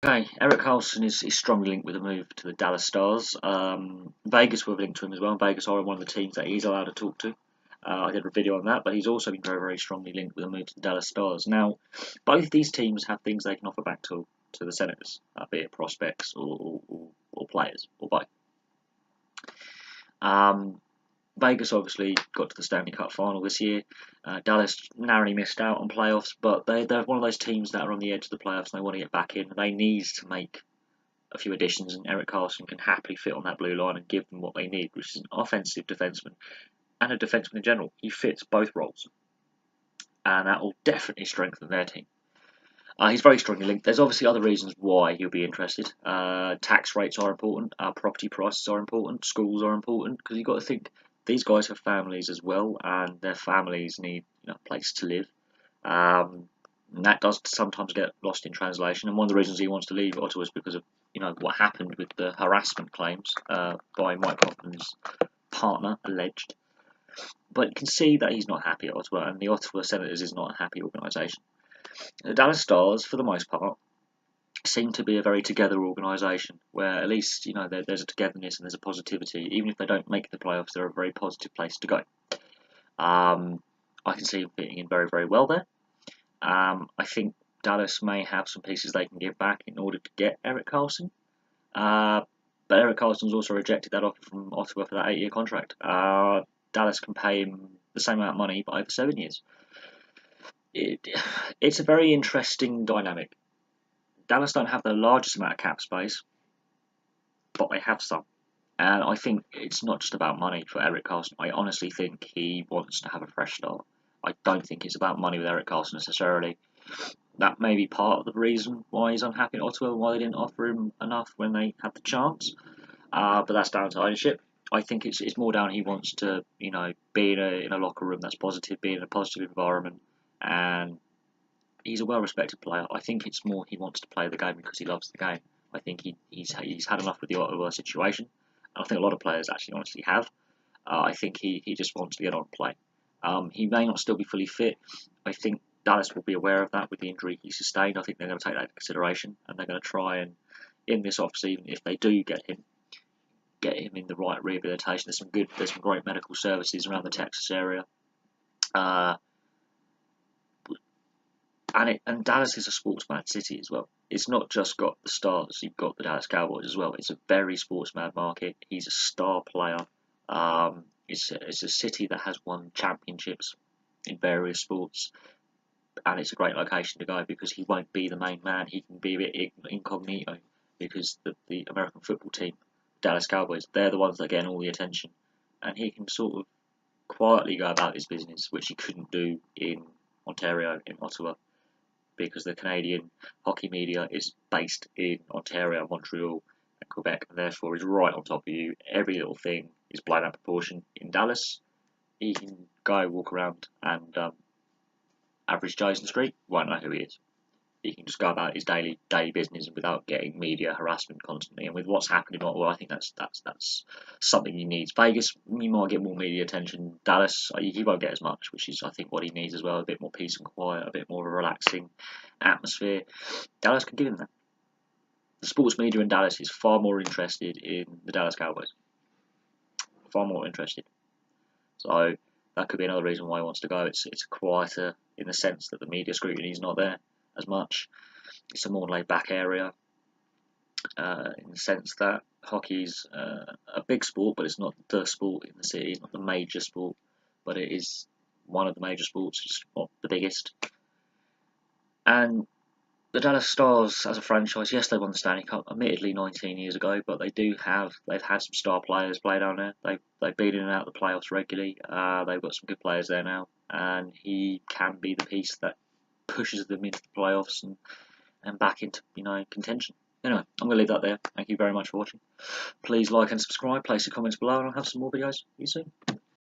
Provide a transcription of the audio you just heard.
Okay, Erik Karlsson is strongly linked with a move to the Dallas Stars. Vegas were linked to him as well. Vegas are one of the teams that he's allowed to talk to. I did a video on that, but he's also been very, very strongly linked with a move to the Dallas Stars. Now, both these teams have things they can offer back to the Senators, be it prospects or players, or both. Um, Vegas obviously got to the Stanley Cup final this year. Dallas narrowly missed out on playoffs, but they're one of those teams that are on the edge of the playoffs and they want to get back in. They need to make a few additions, and Erik Karlsson can happily fit on that blue line and give them what they need, which is an offensive defenseman and a defenseman in general. He fits both roles, and that will definitely strengthen their team. He's very strongly linked. There's obviously other reasons why he'll be interested. Tax rates are important. Property prices are important. Schools are important because you've got to think these guys have families as well, and their families need a place to live. And that does sometimes get lost in translation. And one of the reasons he wants to leave Ottawa is because of what happened with the harassment claims by Mike Hoffman's partner, alleged. But you can see that he's not happy at Ottawa, and the Ottawa Senators is not a happy organisation. The Dallas Stars, for the most part, seem to be a very together organisation where at least there's a togetherness and there's a positivity. Even if they don't make the playoffs, they're a very positive place to go. I can see him fitting in very, very well there. I think Dallas may have some pieces they can give back in order to get Erik Karlsson. But Erik Karlsson's also rejected that offer from Ottawa for that 8-year contract. Dallas can pay him the same amount of money, but over 7 years. It's a very interesting dynamic. Dallas don't have the largest amount of cap space, but they have some. And I think it's not just about money for Erik Karlsson. I honestly think he wants to have a fresh start. I don't think it's about money with Erik Karlsson necessarily. That may be part of the reason why he's unhappy in Ottawa, why they didn't offer him enough when they had the chance. But that's down to ownership. I think it's more down he wants to be in a locker room that's positive, be in a positive environment, and he's a well-respected player. I think it's more he wants to play the game because he loves the game. I think he's had enough with the Ottawa situation, and I think a lot of players actually honestly have. I think he just wants to get on and play. He may not still be fully fit. I think Dallas will be aware of that with the injury he sustained. I think they're going to take that into consideration, and they're going to try and, in this off-season, if they do get him in the right rehabilitation. There's some great medical services around the Texas area. And Dallas is a sports-mad city as well. It's not just got the Stars, you've got the Dallas Cowboys as well. It's a very sports-mad market. He's a star player. It's a city that has won championships in various sports, and it's a great location to go because he won't be the main man. He can be a bit incognito because the American football team, Dallas Cowboys, they're the ones that get all the attention, and he can sort of quietly go about his business, which he couldn't do in Ontario, in Ottawa, because the Canadian hockey media is based in Ontario, Montreal, and Quebec, and therefore is right on top of you. Every little thing is blown out of proportion. In Dallas, he can go walk around and average Joe's in the street won't know who he is. He can just go about his daily business without getting media harassment constantly. And with what's happened in Ottawa, I think that's something he needs. Vegas, he might get more media attention. Dallas, he won't get as much, which is I think what he needs as well. A bit more peace and quiet, a bit more of a relaxing atmosphere. Dallas can give him that. The sports media in Dallas is far more interested in the Dallas Cowboys. Far more interested. So that could be another reason why he wants to go. It's quieter in the sense that the media scrutiny is not there as much. It's a more laid-back area in the sense that hockey's a big sport, but it's not the sport in the city. It's not the major sport, but it is one of the major sports, just not the biggest. And the Dallas Stars, as a franchise, yes, they won the Stanley Cup, admittedly 19 years ago, but they've had some star players play down there. They've been in and out of the playoffs regularly. They've got some good players there now, and he can be the piece that pushes them into the playoffs and back into contention. Anyway, I'm going to leave that there. Thank you very much for watching. Please like and subscribe, place your comments below, and I'll have some more videos. See you soon.